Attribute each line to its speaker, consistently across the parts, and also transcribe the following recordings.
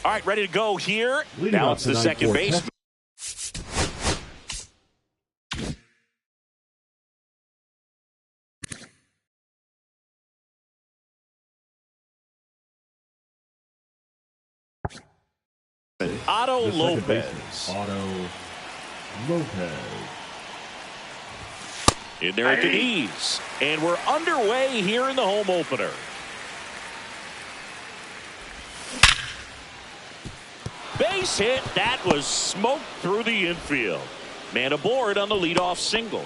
Speaker 1: All right, ready to go here.
Speaker 2: Leading
Speaker 1: Now
Speaker 2: off
Speaker 1: it's the
Speaker 2: tonight
Speaker 1: second
Speaker 2: for
Speaker 1: baseman. Otto
Speaker 2: The second
Speaker 1: Lopez.
Speaker 2: baseman, Otto Lopez.
Speaker 1: In there at the knees. And we're underway here in the home opener. Base hit. That was smoked through the infield. Man aboard on the leadoff single.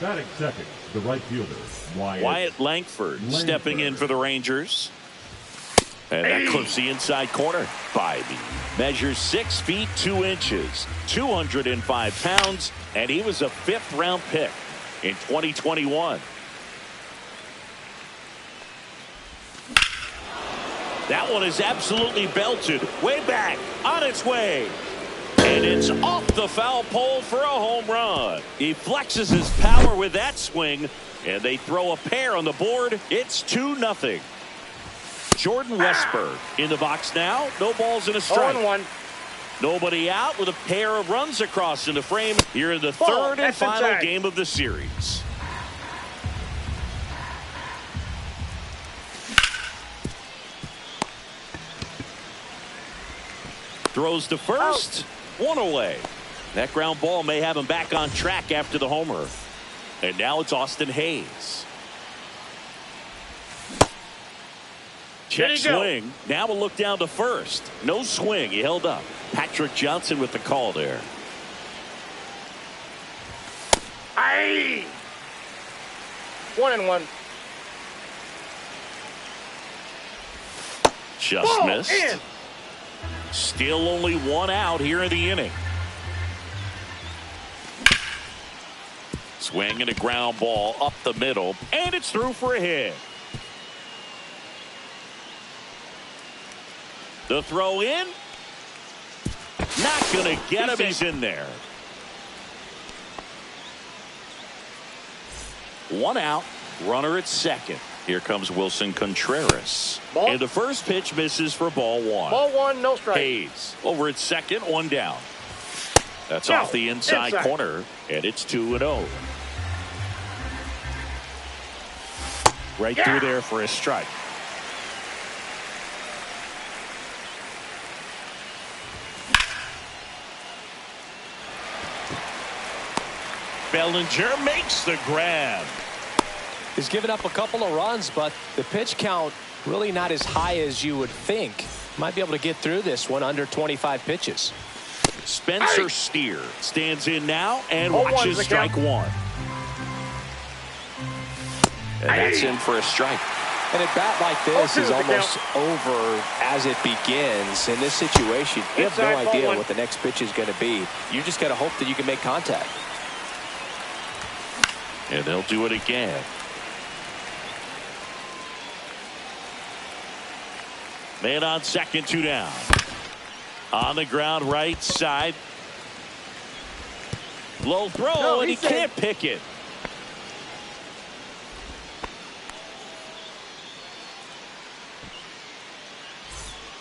Speaker 2: Batting second, the right fielder,
Speaker 1: Wyatt Langford stepping in for the Rangers. And that clips the inside corner. Bybee measures 6 feet 2 inches, 205 pounds, and he was a 5th-round pick in 2021. That one is absolutely belted. Way back, on its way. And it's off the foul pole for a home run. He flexes his power with that swing, and they throw a pair on the board. It's 2-0. Jordan Westburg in the box now. No balls and a strike.
Speaker 3: 0-1.
Speaker 1: Nobody out with a pair of runs across in the frame here in the third and final game of the series. Throws to first. One away. That ground ball may have him back on track after the homer. And now it's Austin Hayes. Check swing. Now we'll look down to first. No swing. He held up. Patrick Johnson with the call there.
Speaker 3: Aye. 1-1.
Speaker 1: Just missed. Still only one out here in the inning. Swing and a ground ball up the middle, and it's through for a hit. The throw in. Not going to get him. He's in there. One out. Runner at second. Here comes Wilson Contreras.
Speaker 3: Ball.
Speaker 1: And the first pitch misses for ball one.
Speaker 3: Ball one, no strike.
Speaker 1: Hayes over at second, one down. That's off the inside corner, and it's 2-0. Right through there for a strike. Bellinger makes the grab.
Speaker 4: He's given up a couple of runs, but the pitch count really not as high as you would think. Might be able to get through this one under 25 pitches.
Speaker 1: Spencer Steer stands in now and watches strike one. And that's in for a strike.
Speaker 4: And a bat like this is almost over as it begins. In this situation, you have no idea what the next pitch is going to be. You just got to hope that you can make contact.
Speaker 1: And they'll do it again. Man on second, 2 down. On the ground, right side. Low throw, and he can't pick it.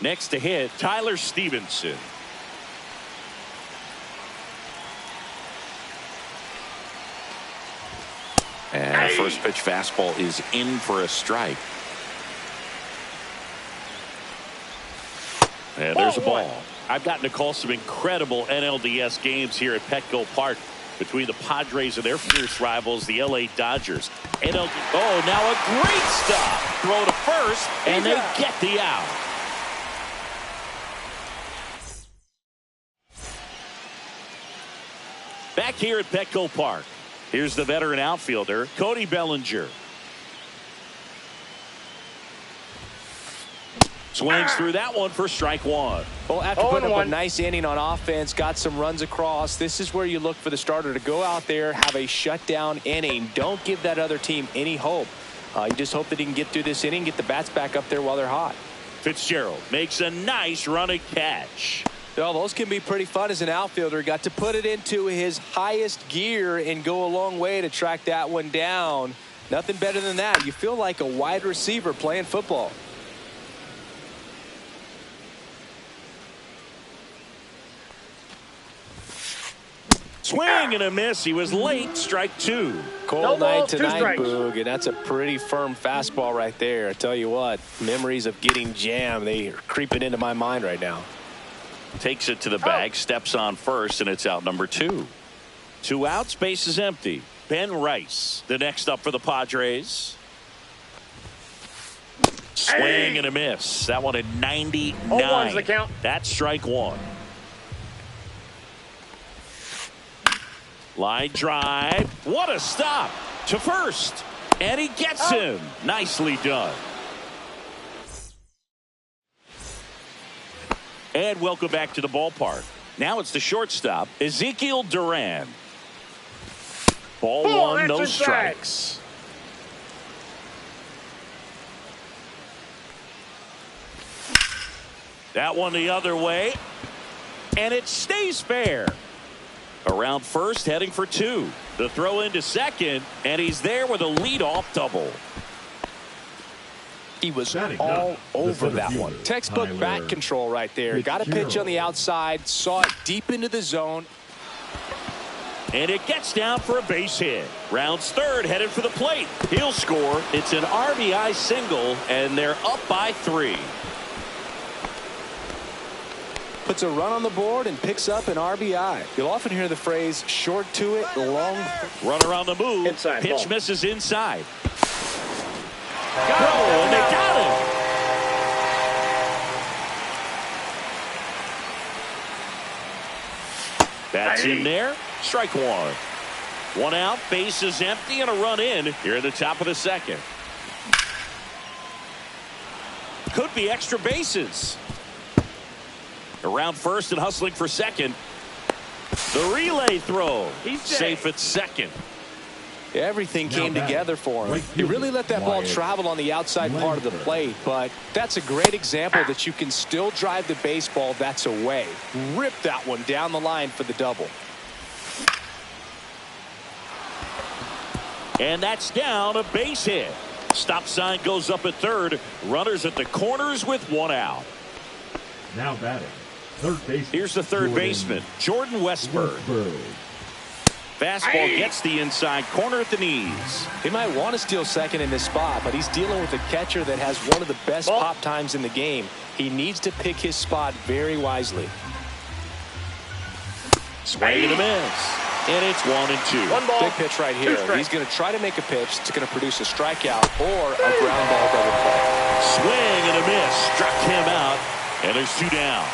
Speaker 1: Next to hit, Tyler Stevenson. And first pitch fastball is in for a strike. And there's a ball. I've gotten to call some incredible NLDS games here at Petco Park between the Padres and their fierce rivals, the LA Dodgers. Now a great stop. Throw to first, and they get the out. Back here at Petco Park, here's the veteran outfielder, Cody Bellinger. Swings through that one for strike one.
Speaker 4: Well, after putting up a nice inning on offense, got some runs across, this is where you look for the starter to go out there, have a shutdown inning. Don't give that other team any hope. You just hope that he can get through this inning, get the bats back up there while they're hot.
Speaker 1: Fitzgerald makes a nice running catch.
Speaker 4: Well, those can be pretty fun as an outfielder. Got to put it into his highest gear and go a long way to track that one down. Nothing better than that. You feel like a wide receiver playing football.
Speaker 1: Swing and a miss. He was late. Strike two.
Speaker 4: Cold
Speaker 3: No
Speaker 4: night
Speaker 3: balls, 2
Speaker 4: tonight,
Speaker 3: strikes.
Speaker 4: Boog, and that's a pretty firm fastball right there. I tell you what, memories of getting jammed, they are creeping into my mind right now.
Speaker 1: Takes it to the bag, steps on first, and it's out number 2. 2 outs, base is empty. Ben Rice, the next up for the Padres. Swing and a miss. That one at 99.
Speaker 3: 0-1's the count.
Speaker 1: That's strike one. Line drive. What a stop to first. And he gets him. Nicely done. And welcome back to the ballpark. Now it's the shortstop, Ezekiel Duran. Ball one, no strikes. That one the other way. And it stays fair. Around first, heading for 2. The throw into second, and he's there with a leadoff double.
Speaker 4: He was
Speaker 2: Batting
Speaker 4: all
Speaker 2: up, the
Speaker 4: over
Speaker 2: center
Speaker 4: that
Speaker 2: fielder,
Speaker 4: one. Textbook
Speaker 2: Tyler
Speaker 4: bat control right there. Got a pitch on the outside, saw it deep into the zone.
Speaker 1: And it gets down for a base hit. Rounds third, headed for the plate. He'll score. It's an RBI single, and they're up by 3.
Speaker 4: Puts a run on the board and picks up an RBI. You'll often hear the phrase short to it, long.
Speaker 1: Runner on the move.
Speaker 3: Inside
Speaker 1: Pitch
Speaker 3: ball.
Speaker 1: misses inside. And they got him. That's in there. Strike one. 1 out, base is empty, and a run in here at the top of the second. Could be extra bases. Around first and hustling for second. The relay throw.
Speaker 3: He's
Speaker 1: safe at second.
Speaker 4: Everything came
Speaker 2: Now
Speaker 4: together for him.
Speaker 2: right
Speaker 4: He really let that ball
Speaker 2: Wyatt
Speaker 4: travel on the outside part of the
Speaker 2: Langford.
Speaker 4: plate, but that's a great example that you can still drive the baseball that's away. Rip that one down the line for the double.
Speaker 1: And that's down, a base hit. Stop sign goes up at third. Runners at the corners with 1 out.
Speaker 2: Now batting, third baseman.
Speaker 1: Here's the third baseman, Jordan Westburg. Fastball gets the inside corner at the knees.
Speaker 4: He might want to steal second in this spot, but he's dealing with a catcher that has one of the best pop times in the game. He needs to pick his spot very wisely.
Speaker 1: Swing and a miss. And it's 1 and 2.
Speaker 3: 1 ball.
Speaker 4: Big pitch right here.
Speaker 3: 2 strikes.
Speaker 4: He's going to try to make a pitch that's going to produce a strikeout or a ground ball double play.
Speaker 1: Swing and a miss. Struck him out. And there's 2 down.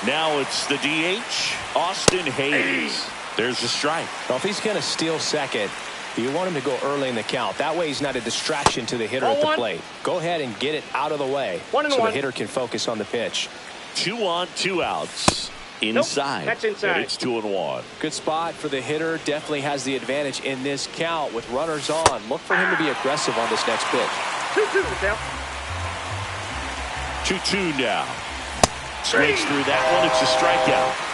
Speaker 1: Now it's the DH, Austin Hayes. There's a strike.
Speaker 4: Well, if he's going to steal second, you want him to go early in the count. That way he's not a distraction to the hitter at the
Speaker 3: 0-1.
Speaker 4: plate. Go ahead and get it out of the way
Speaker 3: 1 and
Speaker 4: so
Speaker 3: 1.
Speaker 4: the hitter can focus on the pitch.
Speaker 1: 2 on, 2 outs. Inside.
Speaker 3: that's inside.
Speaker 1: And it's 2 and 1.
Speaker 4: Good spot for the hitter. Definitely has the advantage in this count with runners on. Look for him to be aggressive on this next pitch.
Speaker 3: 2-2 the count.
Speaker 1: 2-2 now. Swings through that one. It's a strikeout.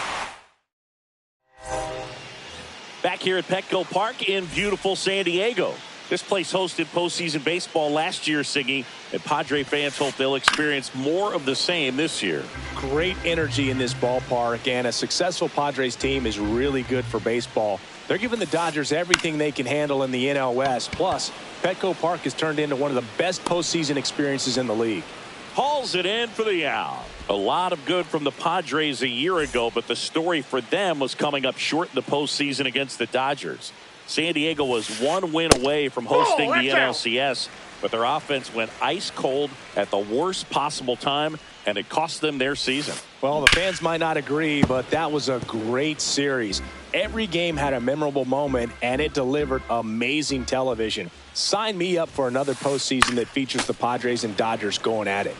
Speaker 1: Back here at Petco Park in beautiful San Diego. This place hosted postseason baseball last year, Siggy, and Padre fans hope they'll experience more of the same this year.
Speaker 4: Great energy in this ballpark, and a successful Padres team is really good for baseball. They're giving the Dodgers everything they can handle in the NL West. Plus, Petco Park has turned into one of the best postseason experiences in the league.
Speaker 1: Hauls it in for the out. A lot of good from the Padres a year ago, but the story for them was coming up short in the postseason against the Dodgers. San Diego was 1 win away from hosting the NLCS, but their offense went ice cold at the worst possible time, and it cost them their season.
Speaker 4: Well, the fans might not agree, but that was a great series. Every game had a memorable moment, and it delivered amazing television. Sign me up for another postseason that features the Padres and Dodgers going at it.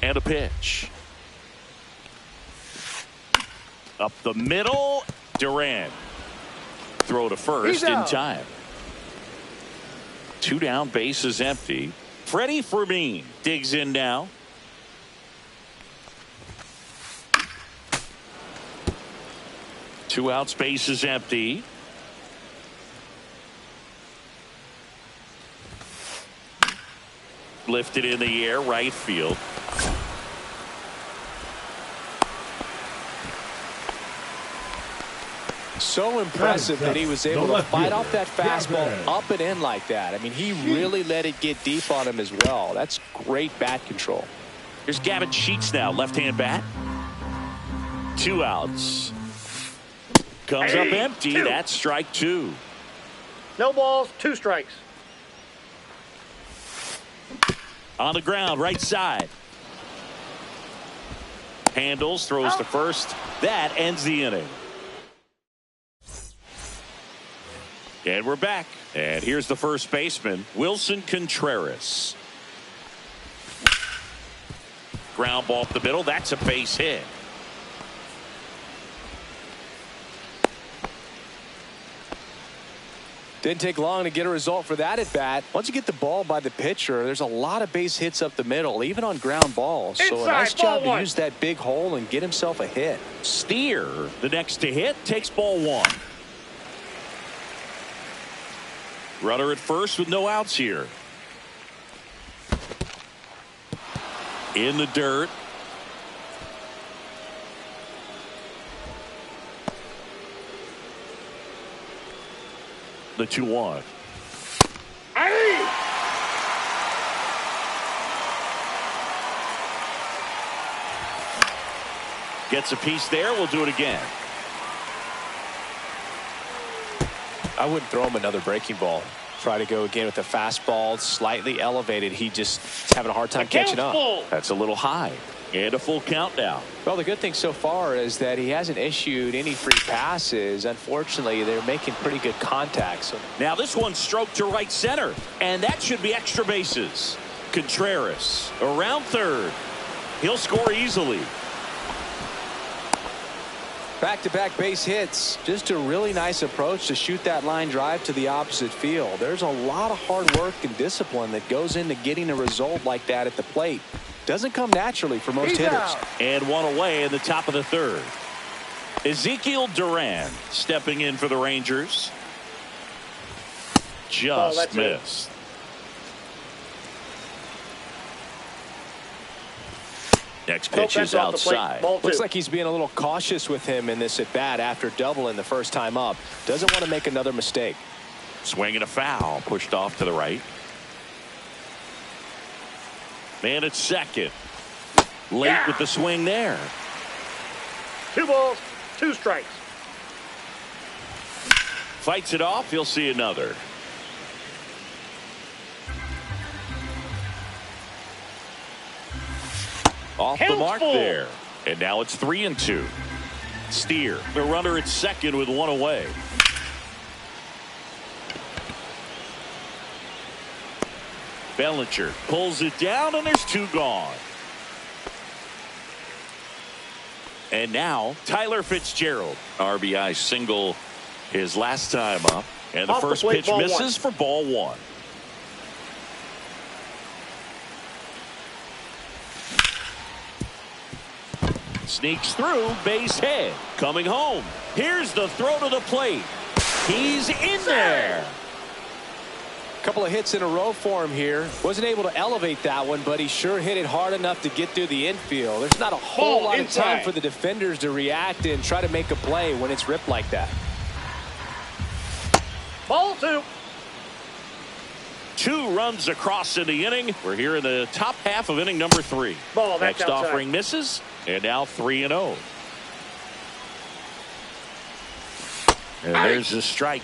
Speaker 1: And a pitch. Up the middle, Duran. Throw to first in time. 2 down, base is empty. Freddie Fermin digs in now. Two outs, base is empty. Lifted in the air, right field.
Speaker 4: So impressive that he was able to fight off that fastball up and in like that. I mean, he really let it get deep on him as well. That's great bat control.
Speaker 1: Here's Gavin Sheets now, left-hand bat. 2 outs. Comes up empty. That's strike 2.
Speaker 3: No balls, 2 strikes.
Speaker 1: On the ground, right side. Handles, throws to first. That ends the inning. And we're back. And here's the first baseman, Wilson Contreras. Ground ball up the middle. That's a base hit.
Speaker 4: Didn't take long to get a result for that at bat. Once you get the ball by the pitcher, there's a lot of base hits up the middle, even on ground balls. So a nice job to use that big hole and get himself a hit.
Speaker 1: Steer, the next to hit, takes ball 1. Runner at first with no outs here. In the dirt. The 2-1. Gets a piece there. We'll do it again.
Speaker 4: I wouldn't throw him another breaking ball. Try to go again with the fastball, slightly elevated. He just is having a hard time catching up.
Speaker 1: That's a little high. And a full count now.
Speaker 4: Well, the good thing so far is that he hasn't issued any free passes. Unfortunately, they're making pretty good contact. So
Speaker 1: now this one's stroked to right center, and that should be extra bases. Contreras around third. He'll score easily.
Speaker 4: Back-to-back base hits. Just a really nice approach to shoot that line drive to the opposite field. There's a lot of hard work and discipline that goes into getting a result like that at the plate. Doesn't come naturally for most hitters.
Speaker 1: And one away in the top of the third. Ezekiel Duran stepping in for the Rangers. Just missed. Next pitch is outside.
Speaker 4: Looks like he's being a little cautious with him in this at bat after doubling the first time up. Doesn't want to make another mistake.
Speaker 1: Swing and a foul, pushed off to the right. Man at second. Late with the swing there.
Speaker 3: 2 balls, 2 strikes.
Speaker 1: Fights it off. He'll see another. Off the mark there. And now it's 3-2. Steer, the runner at second with 1 away. Bellinger pulls it down, and there's 2 gone. And now Tyler Fitzgerald. RBI single his last time up. And the first pitch misses for ball 1. Sneaks through, base hit. Coming home. Here's the throw to the plate. He's in there.
Speaker 4: Couple of hits in a row for him here. Wasn't able to elevate that one, but he sure hit it hard enough to get through the infield. There's not a whole lot of time for the defenders to react and try to make a play when it's ripped like that.
Speaker 3: Ball 2.
Speaker 1: 2 runs across in the inning. We're here in the top half of inning number 3. Next offering misses, and now 3-0. And there's a strike.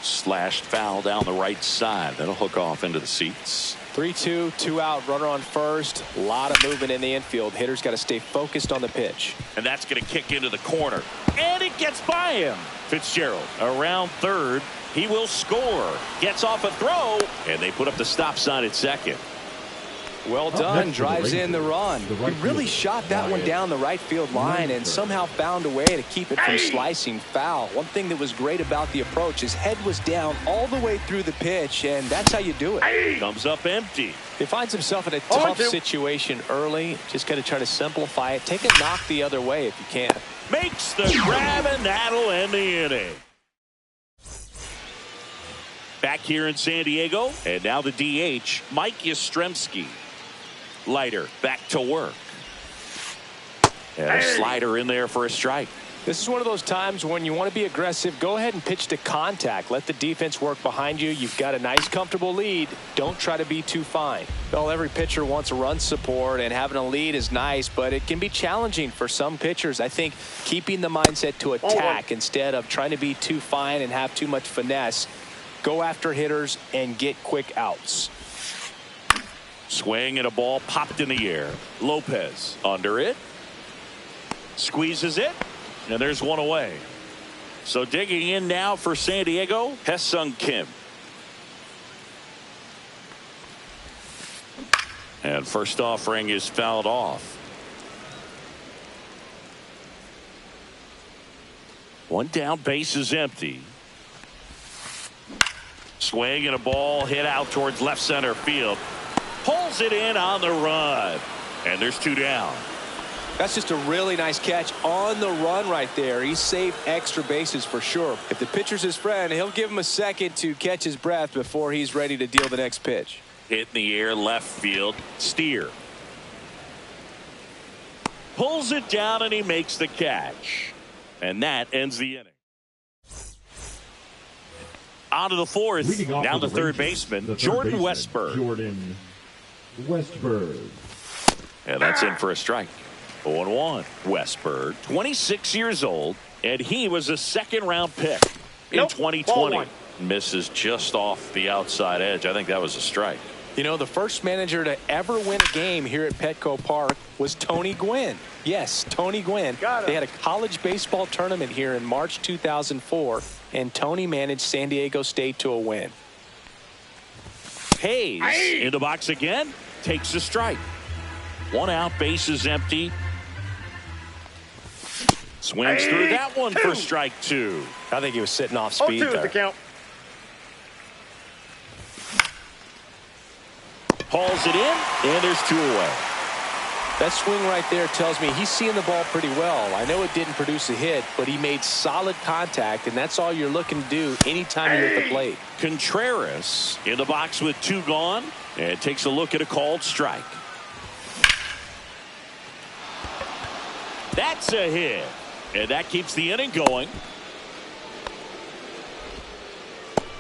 Speaker 1: Slashed foul down the right side. That'll hook off into the seats.
Speaker 4: 3-2, 2 out, runner on first. A lot of movement in the infield. Hitters got to stay focused on the pitch.
Speaker 1: And that's going to kick into the corner. And it gets by him. Fitzgerald around third. He will score. Gets off a throw. And they put up the stop sign at second.
Speaker 4: Well done. Drives in the run. He really shot that one down the right field line and somehow found a way to keep it from slicing foul. One thing that was great about the approach, his head was down all the way through the pitch, and that's how you do it.
Speaker 1: Comes up empty.
Speaker 4: He finds himself in a tough situation early. Just got to try to simplify it. Take a knock the other way if you can.
Speaker 1: Makes the grab, and that'll end the inning. Back here in San Diego, and now the DH, Mike Yastrzemski. Leiter back to work. And a slider in there for a strike.
Speaker 4: This is one of those times when you want to be aggressive. Go ahead and pitch to contact. Let the defense work behind you. You've got a nice, comfortable lead. Don't try to be too fine. Well, every pitcher wants run support, and having a lead is nice, but it can be challenging for some pitchers. I think keeping the mindset to attack instead of trying to be too fine and have too much finesse. Go after hitters and get quick outs.
Speaker 1: Swing and a ball popped in the air. Lopez under it. Squeezes it. And there's one away. So digging in now for San Diego, Ha-Seong Kim. And first offering is fouled off. One down, base is empty. Swing and a ball hit out towards left center field. Pulls it in on the run. And there's two down.
Speaker 4: That's just a really nice catch on the run right there. He saved extra bases for sure. If the pitcher's his friend, he'll give him a second to catch his breath before he's ready to deal the next pitch.
Speaker 1: Hit in the air, left field. Steer. Pulls it down and he makes the catch. And that ends the inning. On to the fourth. Now the third baseman, Jordan Westburg.
Speaker 2: Jordan Westburg.
Speaker 1: And that's in for a strike. 0-1. Westburg, 26 years old, and he was a second-round pick in 2020. Misses just off the outside edge. I think that was a strike.
Speaker 4: You know, the first manager to ever win a game here at Petco Park was Tony Gwynn. Yes, Tony Gwynn. They had a college baseball tournament here in March 2004, and Tony managed San Diego State to a win.
Speaker 1: Hayes in the box again. Takes a strike. One out, base is empty. Swings through that one for strike two.
Speaker 4: I think he was sitting off speed there.
Speaker 3: The count.
Speaker 1: Hauls it in, and there's two away.
Speaker 4: That swing right there tells me he's seeing the ball pretty well. I know it didn't produce a hit, but he made solid contact, and that's all you're looking to do anytime you're at the plate.
Speaker 1: Contreras in the box with two gone, and takes a look at a called strike. That's a hit. And that keeps the inning going.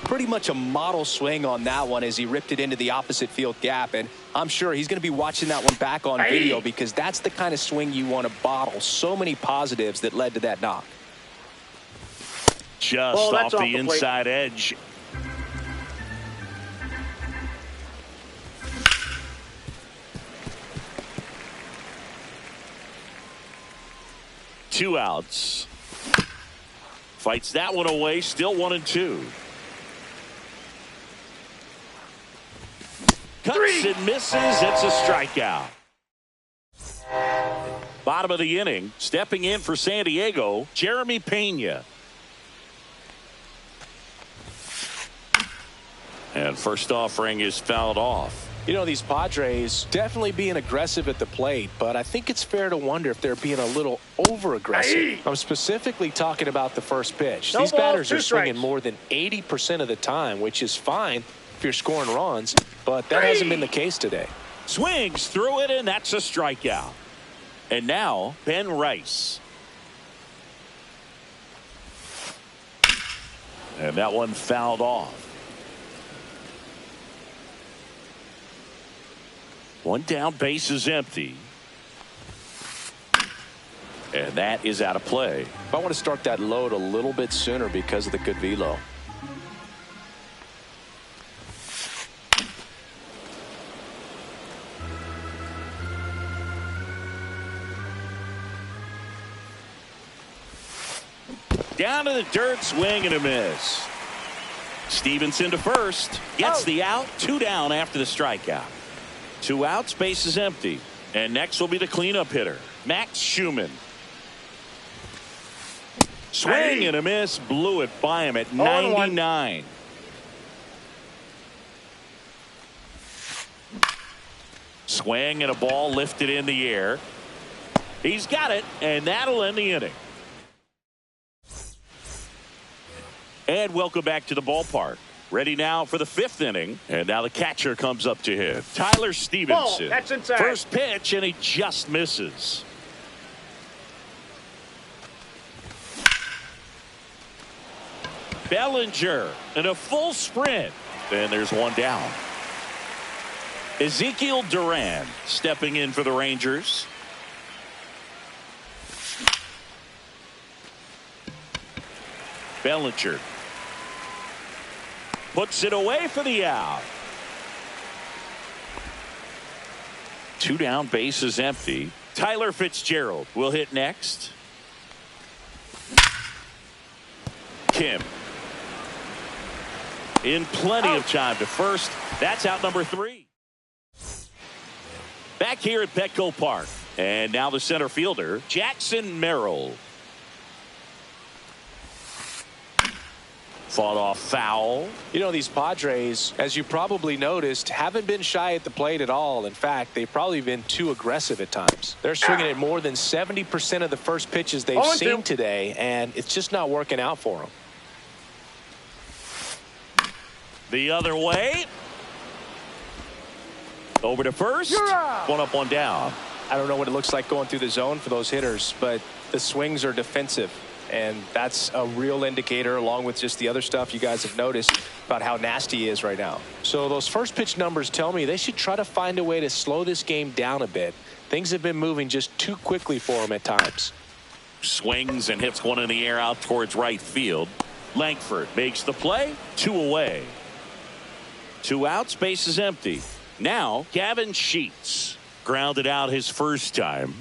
Speaker 4: Pretty much a model swing on that one as he ripped it into the opposite field gap. And I'm sure he's going to be watching that one back on video because that's the kind of swing you want to bottle. So many positives that led to that knock.
Speaker 1: Just off the inside edge. Two outs. Fights that one away. Still 1-2. Cuts and misses. It's a strikeout. Bottom of the inning. Stepping in for San Diego, Jeremy Pena. And first offering is fouled off.
Speaker 4: You know, these Padres definitely being aggressive at the plate, but I think it's fair to wonder if they're being a little over-aggressive. I'm specifically talking about the first pitch. These batters are swinging more than 80% of the time, which is fine if you're scoring runs, but that hasn't been the case today.
Speaker 1: Swings through it, and that's a strikeout. And now, Ben Rice. And that one fouled off. One down, base is empty. And that is out of play.
Speaker 4: I want to start that load a little bit sooner because of the good velo.
Speaker 1: Down to the dirt, swing and a miss. Stevenson to first. Gets the out. Two down after the strikeout. Two outs, base is empty. And next will be the cleanup hitter, Max Schumann. Swing and a miss. Blew it by him at 99. Swing and a ball lifted in the air. He's got it, and that'll end the inning. And welcome back to the ballpark. Ready now for the fifth inning. And now the catcher comes up to hit. Tyler Stevenson.
Speaker 3: That's inside.
Speaker 1: First pitch, and he just misses. Bellinger in a full sprint. And there's one down. Ezekiel Duran stepping in for the Rangers. Bellinger puts it away for the out. 2 down, bases empty. Tyler Fitzgerald will hit next. Kim in plenty of time to first. That's out number 3. Back here at Petco Park. And now the center fielder, Jackson Merrill. Fought off foul.
Speaker 4: You know, these Padres, as you probably noticed, haven't been shy at the plate at all. In fact, they've probably been too aggressive at times. They're swinging at more than 70% of the first pitches they've seen today, and it's just not working out for them.
Speaker 1: The other way. Over to first. One up, one down.
Speaker 4: I don't know what it looks like going through the zone for those hitters, but the swings are defensive. And that's a real indicator, along with just the other stuff you guys have noticed about how nasty he is right now. So those first pitch numbers tell me they should try to find a way to slow this game down a bit. Things have been moving just too quickly for him at times.
Speaker 1: Swings and hits one in the air out towards right field. Langford makes the play. 2 away. 2 outs, base is empty. Now Gavin Sheets grounded out his first time.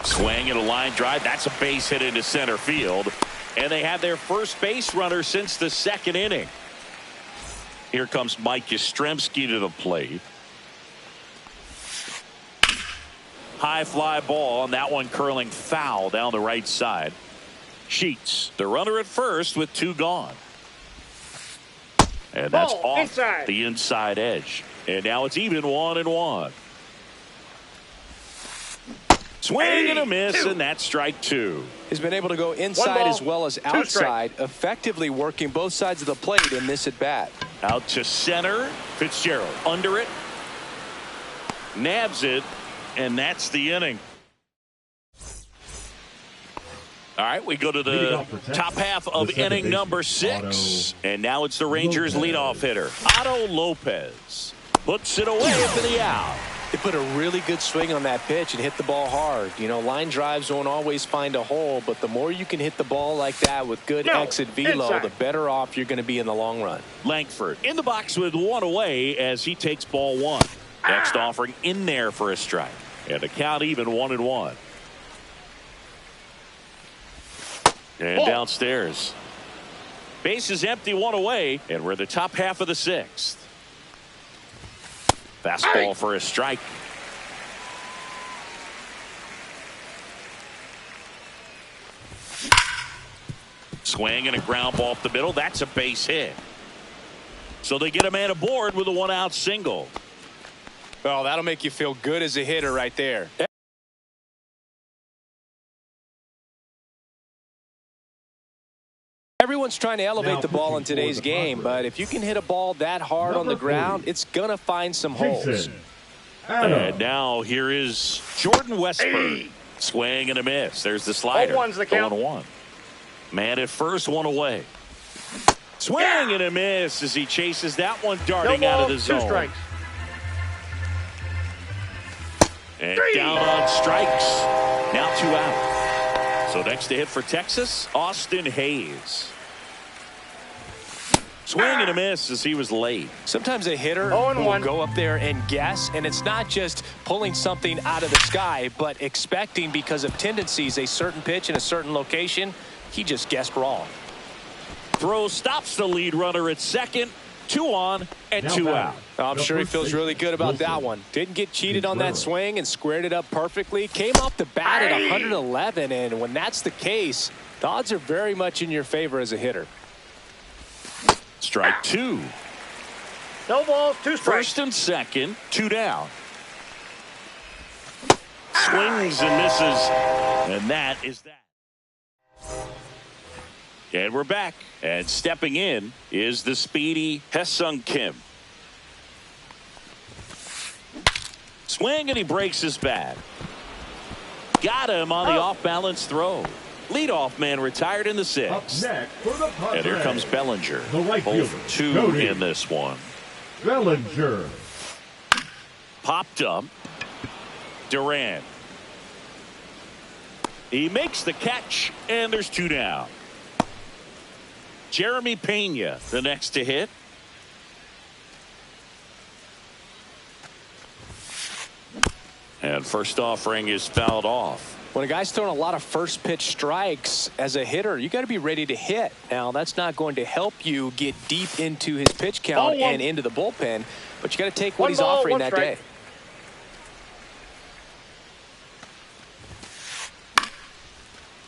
Speaker 1: Swing and a line drive. That's a base hit into center field. And they have their first base runner since the 2nd inning. Here comes Mike Yastrzemski to the plate. High fly ball, and that one curling foul down the right side. Sheets, the runner at first with 2 gone. And that's off the inside edge. And now it's even 1-1. Swing and a miss, and that's strike 2.
Speaker 4: He's been able to go inside as well as outside, effectively working both sides of the plate in this at bat.
Speaker 1: Out to center. Fitzgerald under it. Nabs it, and that's the inning. All right, we go to the top half of inning number 6. And now it's the Rangers leadoff hitter, Otto Lopez. Puts it away for the out.
Speaker 4: They put a really good swing on that pitch and hit the ball hard. You know, line drives won't always find a hole, but the more you can hit the ball like that with good exit velo, the better off you're going to be in the long run.
Speaker 1: Langford in the box with 1 away as he takes ball 1. Next offering in there for a strike. And the count even 1-1. And downstairs. Base is empty, 1 away, and we're in the top half of the 6th. Fastball for a strike. Swing and a ground ball up the middle. That's a base hit. So they get a man aboard with a 1-out single.
Speaker 4: Well, that'll make you feel good as a hitter right there. Everyone's trying to elevate the ball in today's game, but if you can hit a ball that hard on the ground, it's going to find some holes.
Speaker 1: And now here is Jordan Westburg. Swing and a miss. There's the slider. 0-1. Man at first, 1 away. Swing and a miss as he chases that one darting out of the zone.
Speaker 3: 2 strikes.
Speaker 1: And down on strikes. Now 2 out. So next to hit for Texas, Austin Hayes. Swing and a miss as he was late.
Speaker 4: Sometimes a hitter will go up there and guess, and it's not just pulling something out of the sky, but expecting because of tendencies a certain pitch in a certain location. He just guessed wrong.
Speaker 1: Throw stops the lead runner at second. 2 on and 2 out.
Speaker 4: I'm sure he feels really good about that one. Didn't get cheated on that swing and squared it up perfectly. Came off the bat at 111, and when that's the case, the odds are very much in your favor as a hitter.
Speaker 1: Strike 2.
Speaker 3: No balls, 2 strikes.
Speaker 1: First and second, 2 down. Swings and misses, and that is that. And we're back, and stepping in is the speedy Ha-Seong Kim. Swing, and he breaks his bat. Got him on the off-balance throw. Leadoff man retired in the
Speaker 2: Up
Speaker 1: 6th.
Speaker 2: next for the Padres.
Speaker 1: And here comes Bellinger.
Speaker 2: The right
Speaker 1: Both
Speaker 2: fielder,
Speaker 1: 2
Speaker 2: Cody
Speaker 1: in this one.
Speaker 2: Bellinger.
Speaker 1: Popped up. Duran. He makes the catch, and there's 2 down. Jeremy Pena, the next to hit. And first offering is fouled off.
Speaker 4: When a guy's throwing a lot of first pitch strikes as a hitter, you got to be ready to hit. Now, that's not going to help you get deep into his pitch count and into the bullpen, but you got to take what he's offering that day.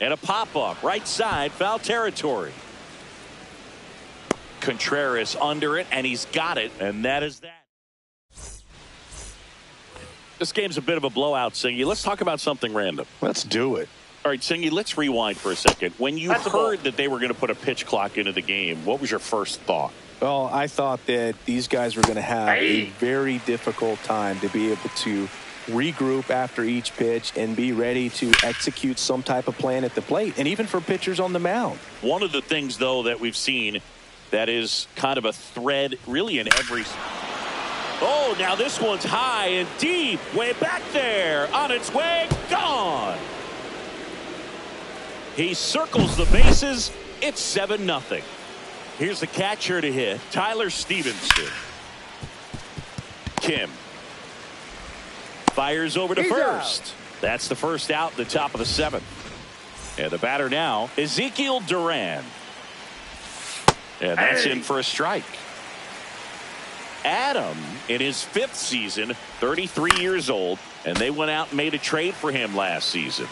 Speaker 1: And a pop-up, right side, foul territory. Contreras under it, and he's got it, and that is that. This game's a bit of a blowout, Singy. Let's talk about something random.
Speaker 4: Let's do it.
Speaker 1: All right, Singy, let's rewind for a second. When you heard that they were going to put a pitch clock into the game, what was your first thought?
Speaker 4: Well, I thought that these guys were going to have a very difficult time to be able to regroup after each pitch and be ready to execute some type of plan at the plate, and even for pitchers on the mound.
Speaker 1: One of the things, though, that we've seen that is kind of a thread really in every... Oh, now this one's high and deep, way back there, on its way, gone. He circles the bases. It's 7-0. Here's the catcher to hit, Tyler Stevenson. Kim fires over to first. That's the first out in the top of the 7th. And the batter now, Ezekiel Duran. And that's in for a strike. Adam, in his 5th season, 33 years old, and they went out and made a trade for him last season.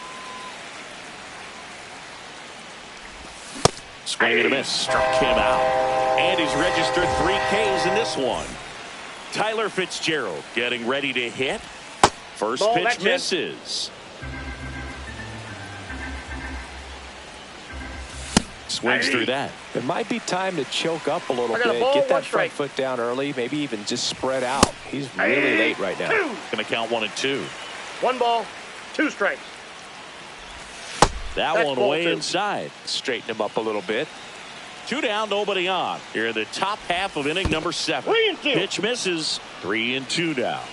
Speaker 1: Swing and a miss, struck him out. And he's registered 3 Ks in this one. Tyler Fitzgerald getting ready to hit. First pitch misses. Swings through that.
Speaker 4: It might be time to choke up a little bit. Get that front foot down early. Maybe even just spread out. He's really late right now.
Speaker 1: Going to count 1 and 2.
Speaker 3: 1 ball, 2 strikes.
Speaker 1: That one way inside.
Speaker 4: Straighten him up a little bit.
Speaker 1: 2 down, nobody on. Here in the top half of inning number 7.
Speaker 3: 3 and 2.
Speaker 1: Pitch misses. 3 and 2 down.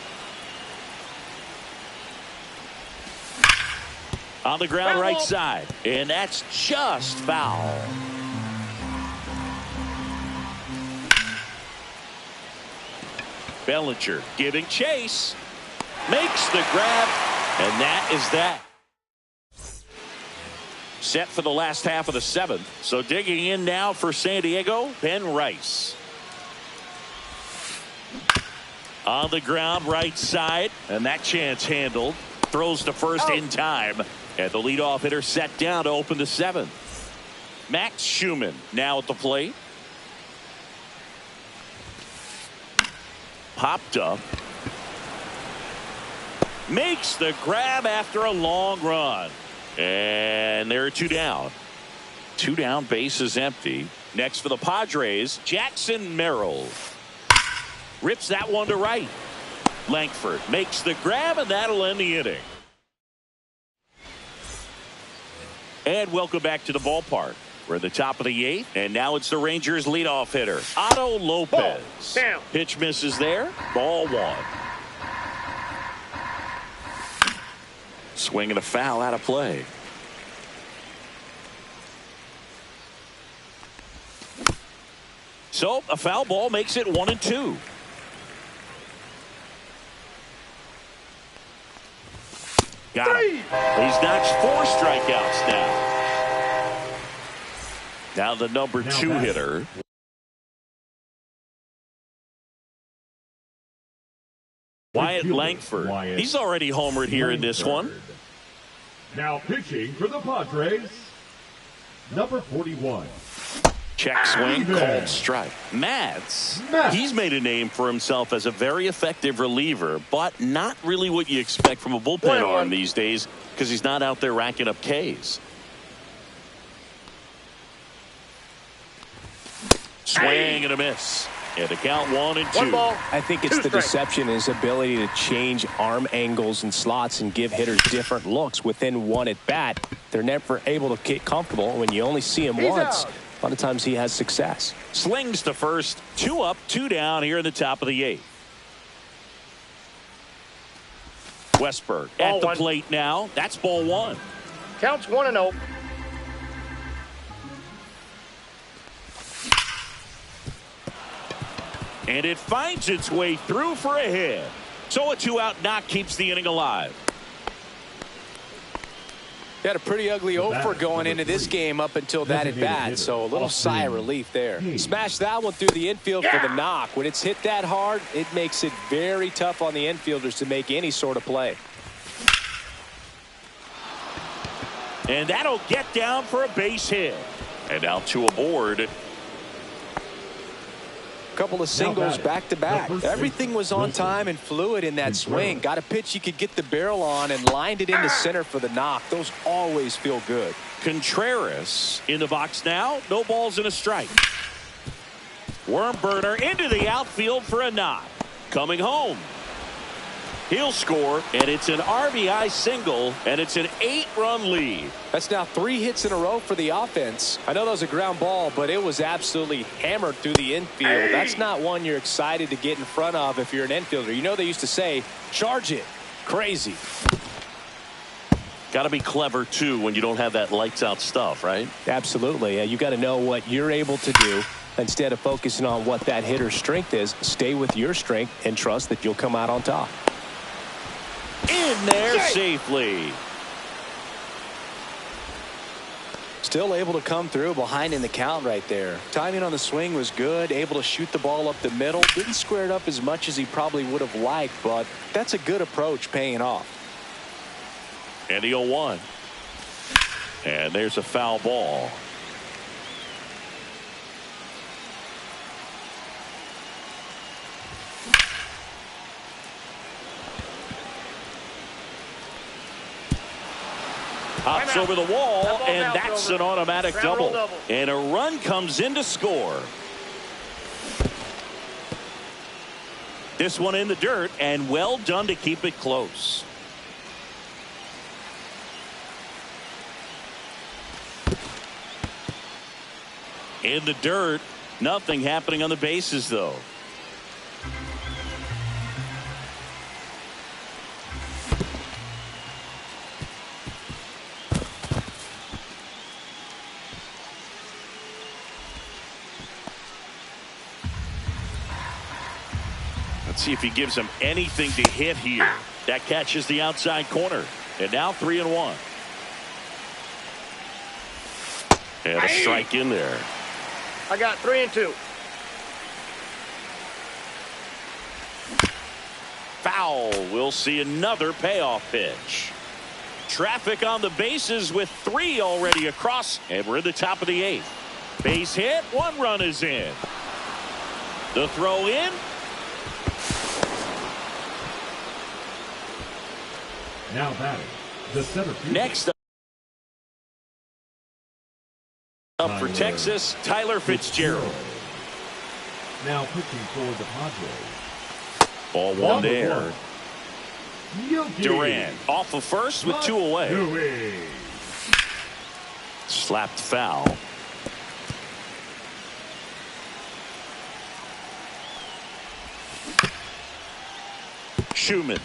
Speaker 1: On the ground, right side, and that's just foul. Bellinger giving chase, makes the grab, and that is that. Set for the last half of the 7th. So digging in now for San Diego, Ben Rice. On the ground, right side, and that chance handled. Throws to first in time. And the leadoff hitter set down to open the 7th. Max Schumann now at the plate. Popped up. Makes the grab after a long run. And there are 2 down. 2 down, base is empty. Next for the Padres, Jackson Merrill. Rips that one to right. Langford makes the grab, and that'll end the inning. And welcome back to the ballpark. We're at the top of the 8th, and now it's the Rangers leadoff hitter, Otto Lopez.
Speaker 3: Down.
Speaker 1: Pitch misses there. Ball 1. Swing and a foul out of play. So a foul ball makes it 1 and 2. Got him. He's notched 4 strikeouts now. Now the number 2 hitter. Wyatt Langford. He's already homered here in this one.
Speaker 2: Now pitching for the Padres, number 41.
Speaker 1: Check swing, called strike. Matz. He's made a name for himself as a very effective reliever, but not really what you expect from a bullpen arm these days because he's not out there racking up Ks. Swing and a miss. And the count 1-2.
Speaker 3: 1 ball.
Speaker 4: I think it's
Speaker 3: 2
Speaker 4: the
Speaker 3: strikes.
Speaker 4: deception, his ability to change arm angles and slots and give hitters different looks within one at bat. They're never able to get comfortable. When you only see him
Speaker 3: He's
Speaker 4: once,
Speaker 3: out.
Speaker 4: a lot of times he has success.
Speaker 1: Slings to first. 2 up, 2 down here in the top of the 8th. Westberg
Speaker 3: Ball
Speaker 1: at the
Speaker 3: 1.
Speaker 1: plate now. That's ball 1.
Speaker 3: Counts 1-0.
Speaker 1: And it finds its way through for a hit. So a 2-out knock keeps the inning alive.
Speaker 4: He had a pretty ugly offer going into this game up until that at bat, so a little sigh of relief there. Smash that one through the infield for the knock. When it's hit that hard, it makes it very tough on the infielders to make any sort of play.
Speaker 1: And that'll get down for a base hit. And now 2 aboard.
Speaker 4: Couple of singles back to back. Everything was on time and fluid in that swing. Got a pitch you could get the barrel on and lined it into center for the knock. Those always feel good.
Speaker 1: Contreras in the box now. No balls and a strike. Worm burner into the outfield for a knock. Coming home. He'll score, and it's an RBI single, and it's an 8-run lead.
Speaker 4: That's now 3 hits in a row for the offense. I know that was a ground ball, but it was absolutely hammered through the infield. That's not one you're excited to get in front of if you're an infielder. You know they used to say, charge it. Crazy.
Speaker 1: Got to be clever, too, when you don't have that lights-out stuff, right?
Speaker 4: Absolutely. You got to know what you're able to do. Instead of focusing on what that hitter's strength is, stay with your strength and trust that you'll come out on top.
Speaker 1: In there safely.
Speaker 4: Still able to come through behind in the count right there. Timing on the swing was good. Able to shoot the ball up the middle. Didn't square it up as much as he probably would have liked, but that's a good approach paying off.
Speaker 1: And the 0-1. And there's a foul ball. Hops over the wall, and that's an automatic double. And a run comes in to score. This one in the dirt, and well done to keep it close. In the dirt, nothing happening on the bases, though. Let's see if he gives him anything to hit here. That catches the outside corner. And now 3-1. And a strike in there.
Speaker 3: I got 3-2.
Speaker 1: Foul. We'll see another payoff pitch. Traffic on the bases with 3 already across. And we're in the top of the 8th. Base hit. 1 run is in. The throw in.
Speaker 2: Now batting, the center fielder.
Speaker 1: Next up for Texas, Tyler Fitzgerald.
Speaker 2: Now pitching for the Padres.
Speaker 1: Ball 1 there.
Speaker 2: Yogi
Speaker 1: Durant off of first with 2 away.
Speaker 2: Matsui.
Speaker 1: Slapped foul. Schumann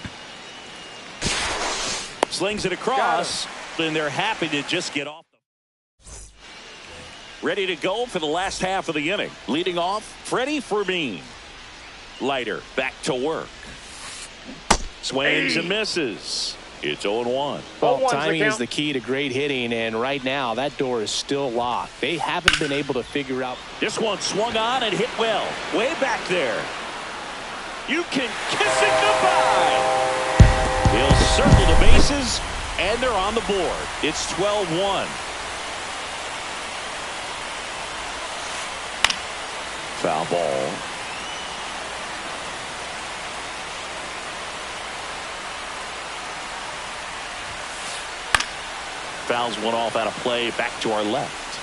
Speaker 1: slings it across, and they're happy to just get off. Ready to go for the last half of the inning. Leading off, Freddie Fermin. Leiter back to work. Swings and misses. It's 0-1.
Speaker 4: Well, timing is the key to great hitting, and right now that door is still locked. They haven't been able to figure out.
Speaker 1: This one swung on and hit well. Way back there. You can kiss it goodbye. He'll circle the bases, and they're on the board. It's 12-1. Foul ball. Fouls one off out of play. Back to our left.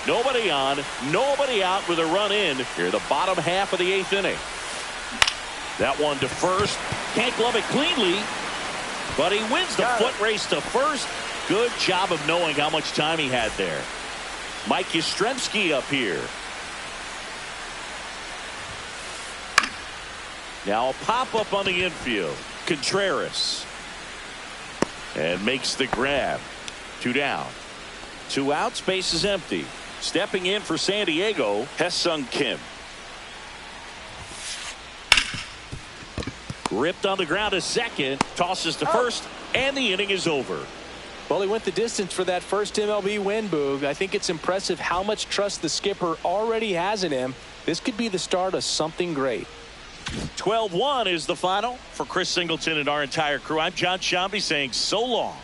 Speaker 1: Nobody on, nobody out with a run in here, the bottom half of the 8th inning. That one to first. Can't glove it cleanly, but he wins the foot race to first. Good job of knowing how much time he had there. Mike Yastrzemski up here. Now a pop-up on the infield. Contreras. And makes the grab. 2 down. 2 outs, base is empty. Stepping in for San Diego, Hye-Sung Kim. Ripped on the ground to second. Tosses to first, and the inning is over.
Speaker 4: Well, he went the distance for that first MLB win, Boog. I think it's impressive how much trust the skipper already has in him. This could be the start of something great.
Speaker 1: 12-1 is the final. For Chris Singleton and our entire crew, I'm John Shambi saying so long.